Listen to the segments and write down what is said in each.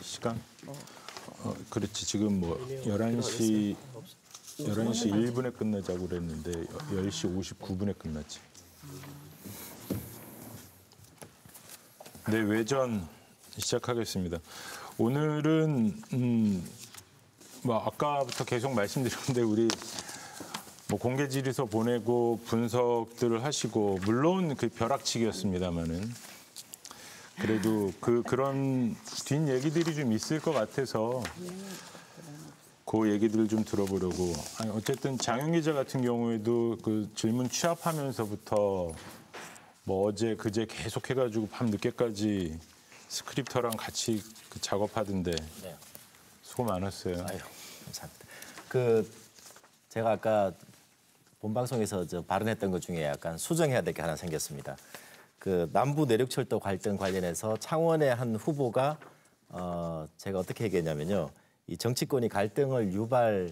시간? 그렇지. 지금 뭐 11시 1분에 끝나자고 그랬는데 10시 59분에 끝났지. 네, 외전 시작하겠습니다. 오늘은 뭐 아까부터 계속 말씀드렸는데 우리 뭐 공개 질의서 보내고 분석들을 하시고 물론 그 벼락치기였습니다만은 그래도 그런 뒷 얘기들이 좀 있을 것 같아서 그 얘기들을 좀 들어보려고. 아니, 어쨌든 장윤 기자 같은 경우에도 그 질문 취합하면서부터 뭐 어제 그제 계속 해가지고 밤 늦게까지 스크립터랑 같이 그 작업하던데 네. 수고 많았어요. 아유, 감사합니다. 제가 아까 본방송에서 발언했던 것 중에 약간 수정해야 될 게 하나 생겼습니다. 남부 내륙철도 갈등 관련해서 창원의 한 후보가 제가 어떻게 얘기했냐면요. 이 정치권이 갈등을 유발하는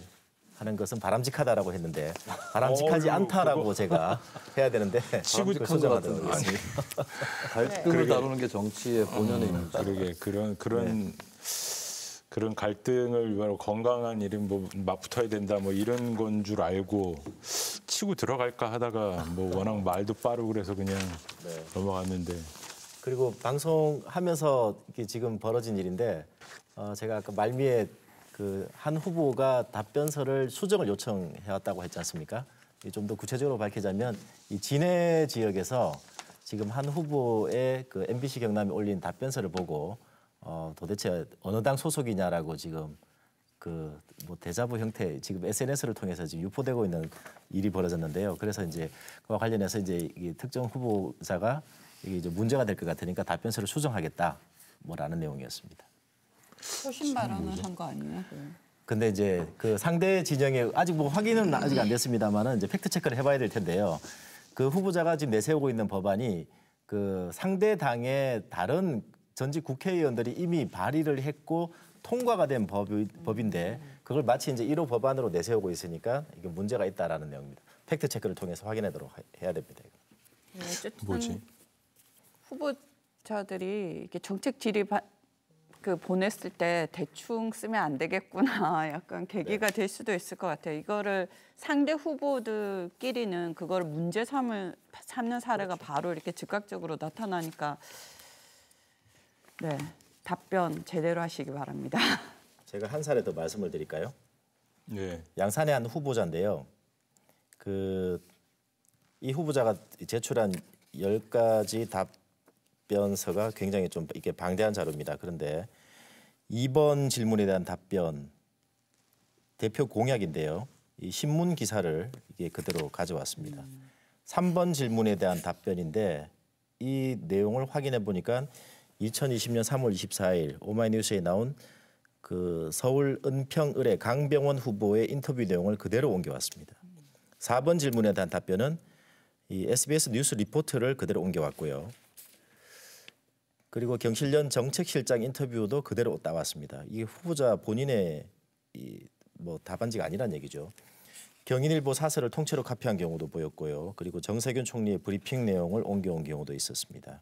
것은 바람직하다라고 했는데 바람직하지 않다라고 제가 해야 되는데 치고 수정하도록 하겠습니다. 갈등을 다루는 게 정치의 본연의 의미죠. 그러게 그런 갈등을 위하여 건강한 이름 뭐 맞붙어야 된다 뭐 이런 건 줄 알고 치고 들어갈까 하다가 뭐 워낙 말도 빠르고 그래서 그냥 넘어갔는데. 그리고 방송하면서 이게 지금 벌어진 일인데 제가 아까 말미에 한 후보가 답변서를 수정을 요청해왔다고 했지 않습니까? 좀 더 구체적으로 밝히자면 이 진해 지역에서 지금 한 후보의 MBC 경남이 올린 답변서를 보고 도대체 어느 당 소속이냐라고 지금 뭐 대자보 형태 지금 SNS를 통해서 지금 유포되고 있는 일이 벌어졌는데요. 그래서 이제 그와 관련해서 이제 이 특정 후보자가 이게 이제 문제가 될 것 같으니까 답변서를 수정하겠다 뭐라는 내용이었습니다. 소신 발언을 한 거 아니에요? 근데 이제 상대 진영에 아직 뭐 확인은 아직 안 됐습니다만은 이제 팩트 체크를 해봐야 될 텐데요. 그 후보자가 지금 내세우고 있는 법안이 상대 당의 다른 전직 국회의원들이 이미 발의를 했고 통과가 된 법인데 그걸 마치 이제 1호 법안으로 내세우고 있으니까 이게 문제가 있다라는 내용입니다. 팩트 체크를 통해서 확인하도록 해야 됩니다. 네, 어쨌든 뭐지? 후보자들이 이렇게 정책 질의 보냈을 때 대충 쓰면 안 되겠구나 약간 계기가 될 수도 있을 것 같아요. 이거를 상대 후보들끼리는 그거를 문제 삼는 사례가 바로 이렇게 즉각적으로 나타나니까 네, 답변 제대로 하시기 바랍니다. 제가 한 사례 더 말씀을 드릴까요? 네. 양산의 한 후보자인데요. 이 후보자가 제출한 10가지 답변서가 굉장히 좀 이게 방대한 자료입니다. 그런데 2번 질문에 대한 답변 대표 공약인데요. 이 신문 기사를 이게 그대로 가져왔습니다. 3번 질문에 대한 답변인데 이 내용을 확인해 보니까 2020년 3월 24일 오마이뉴스에 나온 서울 은평을의 강병원 후보의 인터뷰 내용을 그대로 옮겨왔습니다. 4번 질문에 대한 답변은 이 SBS 뉴스 리포트를 그대로 옮겨왔고요. 그리고 경실련 정책실장 인터뷰도 그대로 따왔습니다. 이게 후보자 본인의 뭐 답안지가 아니란 얘기죠. 경인일보 사설을 통째로 카피한 경우도 보였고요. 그리고 정세균 총리의 브리핑 내용을 옮겨온 경우도 있었습니다.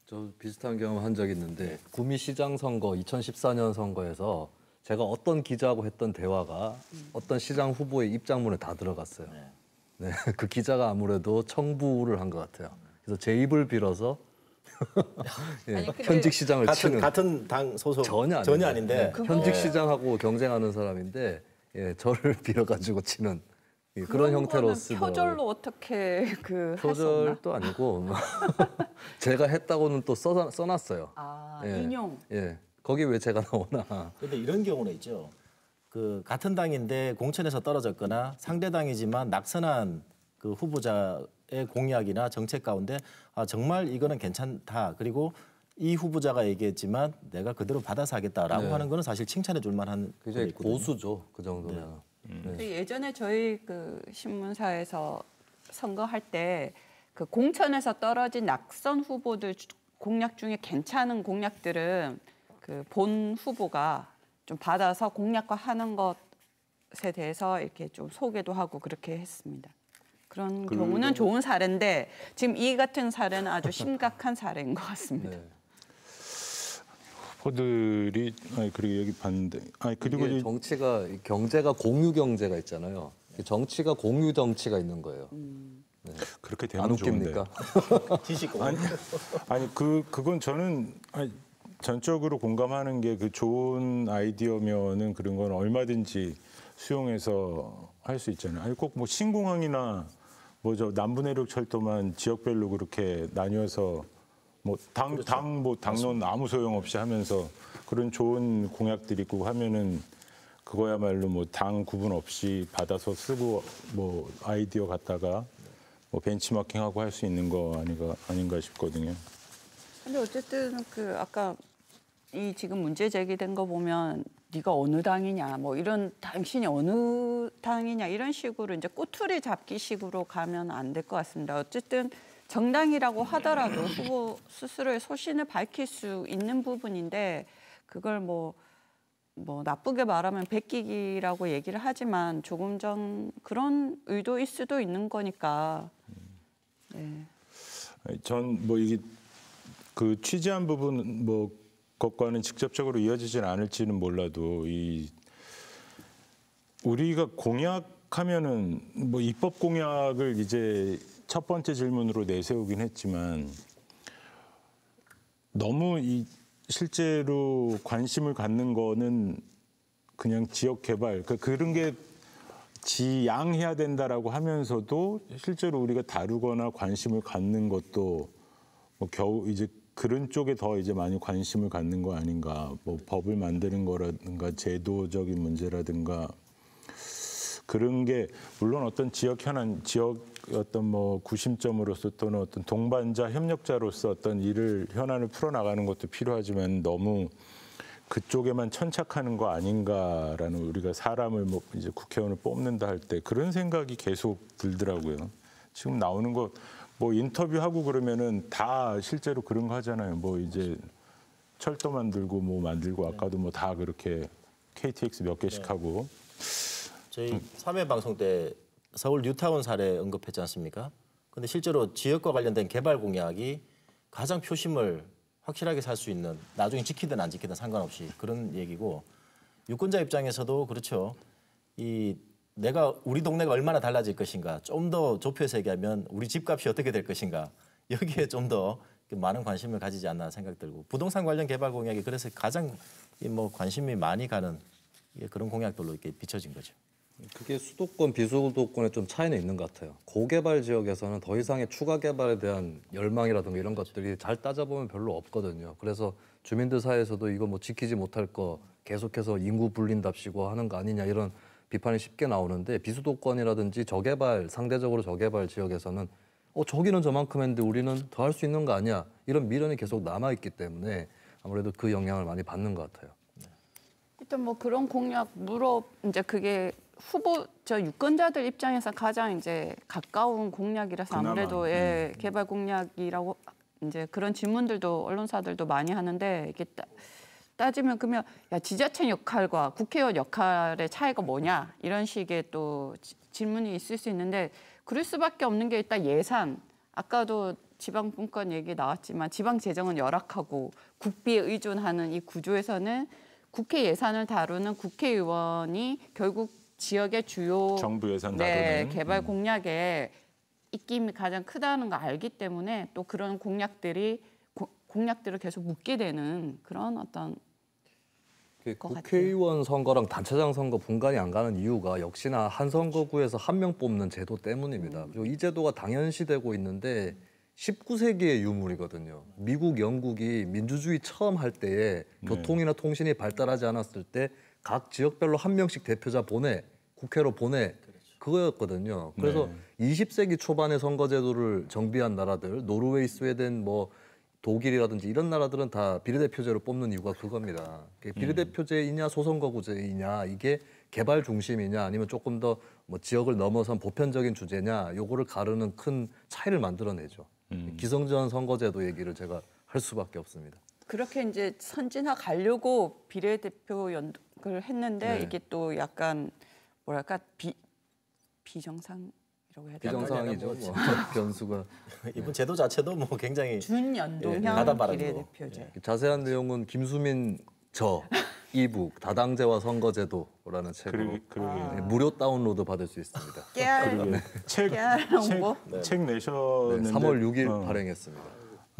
저 비슷한 경험 한 적이 있는데 구미시장 선거 2014년 선거에서 제가 어떤 기자하고 했던 대화가 어떤 시장 후보의 입장문에 다 들어갔어요. 네, 그 기자가 아무래도 청부를 한 것 같아요. 그래서 제 입을 빌어서 예, 현직 시장을 치는 같은 당 소속 전혀 아닌데 네, 현직 시장하고 경쟁하는 사람인데 저를 빌어가지고 치는 그런 형태로 쓰더라고요. 표절로 어떻게 표절도 아니고 제가 했다고는 또 써놨어요. 인용. 예, 거기 왜 제가 나오나. 그런데 이런 경우는 있죠. 같은 당인데 공천에서 떨어졌거나 상대 당이지만 낙선한 후보자의 공약이나 정책 가운데 정말 이거는 괜찮다. 그리고 이 후보자가 얘기했지만 내가 그대로 받아서 하겠다라고 하는 거는 사실 칭찬해 줄 만한 굉장히 고수죠. 그 정도면. 예전에 저희 신문사에서 선거할 때 공천에서 떨어진 낙선 후보들 공약 중에 괜찮은 공약들은 본 후보가 좀 받아서 공약화하는 것에 대해서 이렇게 좀 소개도 하고 그렇게 했습니다. 그런 경우는 좋은 사례인데 지금 이 같은 사례는 아주 심각한 사례인 것 같습니다. 후보들이 그리고 여기 봤는데 그리고 이게 정치가 경제가 공유 경제가 있잖아요. 정치가 공유 정치가 있는 거예요. 네. 그렇게 안 되면 좋은데. 웃깁니까? 지식고. 아니 그건 저는 전적으로 공감하는 게 그 좋은 아이디어면은 그런 건 얼마든지 수용해서 할 수 있잖아요. 아니 꼭 뭐 신공항이나 뭐 저 남부내륙 철도만 지역별로 그렇게 나뉘어서 뭐 당론 아무 소용 없이 하면서 그런 좋은 공약들이 있고 하면은 그거야말로 뭐 당 구분 없이 받아서 쓰고 뭐 아이디어 갖다가 뭐 벤치마킹하고 할 수 있는 거 아닌가 싶거든요. 근데 어쨌든 그 아까 이 지금 문제 제기된 거 보면 네가 어느 당이냐, 뭐 이런 당신이 어느 당이냐 이런 식으로 이제 꼬투리 잡기 식으로 가면 안 될 것 같습니다. 어쨌든 정당이라고 하더라도 후보 스스로의 소신을 밝힐 수 있는 부분인데 그걸 뭐 나쁘게 말하면 베끼기라고 얘기를 하지만 조금 전 그런 의도일 수도 있는 거니까. 네. 전 뭐 이게 그 취재한 부분 뭐 것과는 직접적으로 이어지지는 않을지는 몰라도 우리가 공약하면은 뭐 입법 공약을 이제 첫 번째 질문으로 내세우긴 했지만 너무 실제로 관심을 갖는 거는 그냥 지역 개발 그런 게 지양해야 된다라고 하면서도 실제로 우리가 다루거나 관심을 갖는 것도 뭐 겨우 이제 그런 쪽에 더 이제 많이 관심을 갖는 거 아닌가. 뭐 법을 만드는 거라든가 제도적인 문제라든가 그런 게 물론 어떤 지역 현안, 지역 어떤 뭐 구심점으로서 또는 어떤 동반자 협력자로서 어떤 현안을 풀어나가는 것도 필요하지만 너무 그쪽에만 천착하는 거 아닌가라는 우리가 사람을 뭐 이제 국회의원을 뽑는다 할 때 그런 생각이 계속 들더라고요. 지금 나오는 거 뭐 인터뷰하고 그러면은 다 실제로 그런 거 하잖아요. 뭐 이제 철도 만들고 뭐 만들고 아까도 뭐 다 그렇게 KTX 몇 개씩 하고. 저희 3회 방송 때 서울 뉴타운 사례 언급했지 않습니까? 근데 실제로 지역과 관련된 개발 공약이 가장 표심을 확실하게 살 수 있는 나중에 지키든 안 지키든 상관없이 그런 얘기고 유권자 입장에서도 그렇죠. 내가 우리 동네가 얼마나 달라질 것인가 좀 더 좁혀서 얘기하면 우리 집값이 어떻게 될 것인가 여기에 좀 더 많은 관심을 가지지 않나 생각 들고 부동산 관련 개발 공약이 그래서 가장 뭐 관심이 많이 가는 그런 공약들로 이렇게 비춰진 거죠. 그게 수도권, 비수도권에 좀 차이는 있는 것 같아요. 고개발 지역에서는 더 이상의 추가 개발에 대한 열망이라든가 이런 것들이 잘 따져보면 별로 없거든요. 그래서 주민들 사이에서도 이거 뭐 지키지 못할 거 계속해서 인구 불린답시고 하는 거 아니냐 이런 비판이 쉽게 나오는데 비수도권이라든지 상대적으로 저개발 지역에서는 저기는 저만큼 했는데 우리는 더 할 수 있는 거 아니야 이런 미련이 계속 남아있기 때문에 아무래도 그 영향을 많이 받는 것 같아요. 일단 뭐 그런 공약 이제 그게 유권자들 입장에서 가장 이제 가까운 공약이라서 그나마, 아무래도 개발 공약이라고 이제 그런 질문들도 언론사들도 많이 하는데 이게 따지면 그러면 지자체 역할과 국회의원 역할의 차이가 뭐냐 이런 식의 또 질문이 있을 수 있는데 그럴 수밖에 없는 게 일단 예산. 아까도 지방분권 얘기 나왔지만 지방 재정은 열악하고 국비에 의존하는 이 구조에서는 국회 예산을 다루는 국회의원이 결국 지역의 주요 정부 예산 다루는 개발 공약에 입김이 가장 크다는 거 알기 때문에 또 그런 공약들을 계속 묻게 되는 그런 어떤 국회의원 선거랑 단체장 선거 분간이 안 가는 이유가 역시나 한 선거구에서 한 명 뽑는 제도 때문입니다. 그리고 이 제도가 당연시되고 있는데 19세기의 유물이거든요. 미국, 영국이 민주주의 처음 할 때에 교통이나 통신이 발달하지 않았을 때 각 지역별로 한 명씩 대표자 국회로 보내 그거였거든요. 그래서 20세기 초반에 선거제도를 정비한 나라들, 노르웨이, 스웨덴, 뭐 독일이라든지 이런 나라들은 다 비례대표제로 뽑는 이유가 그겁니다. 비례대표제이냐 소선거구제이냐 이게 개발 중심이냐 아니면 조금 더 뭐 지역을 넘어선 보편적인 주제냐 요거를 가르는 큰 차이를 만들어내죠. 기성전 선거제도 얘기를 제가 할 수밖에 없습니다. 그렇게 이제 선진화 가려고 비례대표 연극을 했는데 이게 또 약간 뭐랄까 비정상이라고 변수라고 해야 되나? 비정상이죠. 뭐 뭐. 변수가. 이번 제도 자체도 뭐 굉장히 준연동형 가담바람이고. 비례대표제. 자세한 내용은 김수민 저 이북 다당제와 선거제도라는 책으로 그러게. 무료 다운로드 받을 수 있습니다. 깨알 책, 깨알 홍보. 책 네, 내셨는데 3월 6일 어. 발행했습니다.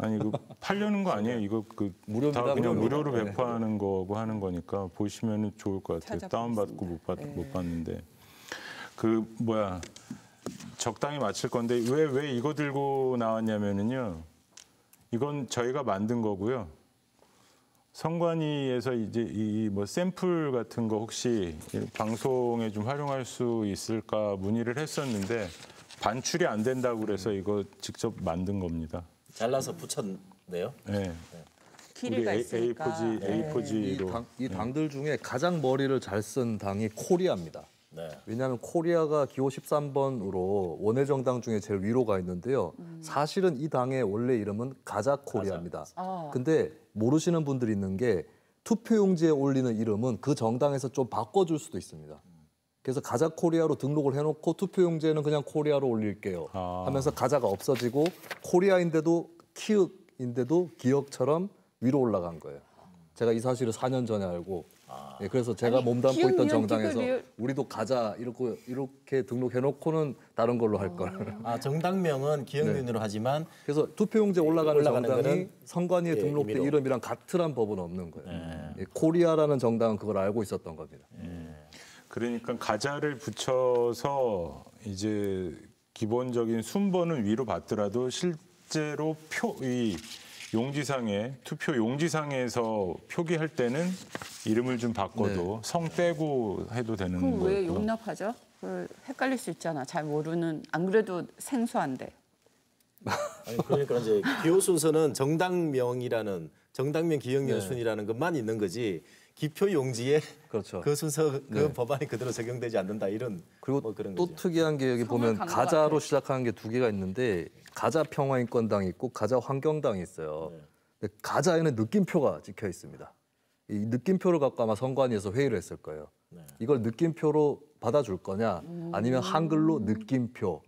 아니 이거 팔려는 거 아니에요? 이거 무료입니다, 다 그냥 무료로. 무료로 네. 배포하는 거고 하는 거니까 보시면은 좋을 것 같아요. 찾아보겠습니다. 다운받고 못 봤는데 그 뭐야 적당히 맞힐 건데 왜 이거 들고 나왔냐면은요. 이건 저희가 만든 거고요. 선관위에서 이제 이 뭐 샘플 같은 거 혹시 방송에 좀 활용할 수 있을까 문의를 했었는데 반출이 안 된다고 그래서 이거 직접 만든 겁니다. 잘라서 붙였네요. 네. 길이가 우리 있으니까. A4G로 이 당들 중에 가장 머리를 잘 쓴 당이 코리아입니다. 네. 왜냐하면 코리아가 기호 13번으로 원외 정당 중에 제일 위로 가 있는데요. 사실은 이 당의 원래 이름은 가자 코리아입니다. 근데 모르시는 분들이 있는 게 투표용지에 올리는 이름은 그 정당에서 좀 바꿔줄 수도 있습니다. 그래서 가자 코리아로 등록을 해놓고 투표용지에는 그냥 코리아로 올릴게요 하면서 가자가 없어지고 코리아인데도 키읔인데도 기역처럼 위로 올라간 거예요. 제가 이 사실을 4년 전에 알고 예, 그래서 제가 아니, 몸담고 있던 기억이면 정당에서 기억이- 우리도 가자 이렇게 등록해놓고는 다른 걸로 할 걸. 정당명은 기억윤으로 하지만 그래서 투표용지에 올라가는 올라가는 정당이 거는 선관위에 예, 등록된 임의로. 이름이랑 같으란 법은 없는 거예요. 예, 코리아라는 정당은 그걸 알고 있었던 겁니다. 그러니까 가자를 붙여서 이제 기본적인 순번은 위로 받더라도 실제로 이 용지상에 투표 용지상에서 표기할 때는 이름을 좀 바꿔도 성 떼고 해도 되는 그럼 왜 거고요. 용납하죠? 그걸 헷갈릴 수 있잖아. 잘 모르는 안 그래도 생소한데. 아니, 그러니까 이제 기호 순서는 정당명이라는 정당명 기억윤 네. 순이라는 것만 있는 거지 기표 용지에 그렇죠. 그 순서 그 법안이 그대로 적용되지 않는다 이런 그리고 뭐 그런 또 거죠. 특이한 게 여기 성을 보면 간것 가자로 같아. 시작하는 게 두 개가 있는데 가자 평화인권당이 있고 가자 환경당이 있어요. 근데 가자에는 느낌표가 찍혀 있습니다. 이 느낌표를 갖고 아마 선관위에서 회의를 했을 거예요. 이걸 느낌표로 받아줄 거냐 아니면 한글로 느낌표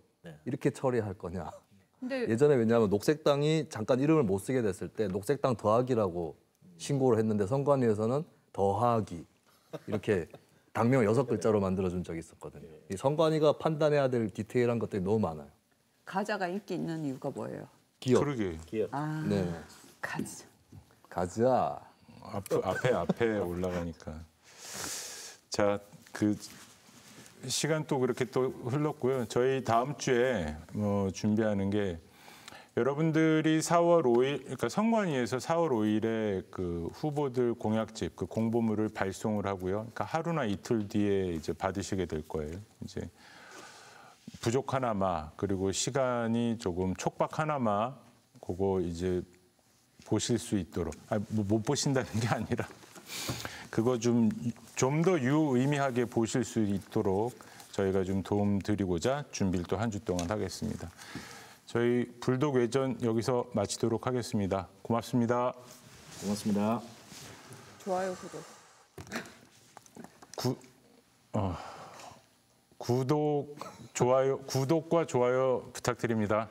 이렇게 처리할 거냐. 근데 예전에 왜냐하면 녹색당이 잠깐 이름을 못 쓰게 됐을 때 녹색당 더하기라고 신고를 했는데 선관위에서는 더하기 이렇게 당명 6글자로 만들어준 적이 있었거든요. 이 선관위가 판단해야 될 디테일한 것들이 너무 많아요. 가자가 인기 있는 이유가 뭐예요? 기업. 그러게 기억. 아, 네. 가자. 가자. 앞에 올라가니까 자 그 시간 또 그렇게 또 흘렀고요. 저희 다음 주에 준비하는 게 여러분들이 4월 5일, 그러니까 선관위에서 4월 5일에 그 후보들 공약집, 그 공보물을 발송을 하고요. 그러니까 하루나 이틀 뒤에 이제 받으시게 될 거예요. 이제 부족하나마 그리고 시간이 조금 촉박하나마 그거 이제 보실 수 있도록 못 보신다는 게 아니라 그거 좀 더 유의미하게 보실 수 있도록 저희가 좀 도움 드리고자 준비를 또 한 주 동안 하겠습니다. 저희 불독 외전 여기서 마치도록 하겠습니다. 고맙습니다. 고맙습니다. 좋아요, 구독. 구독과 좋아요 부탁드립니다.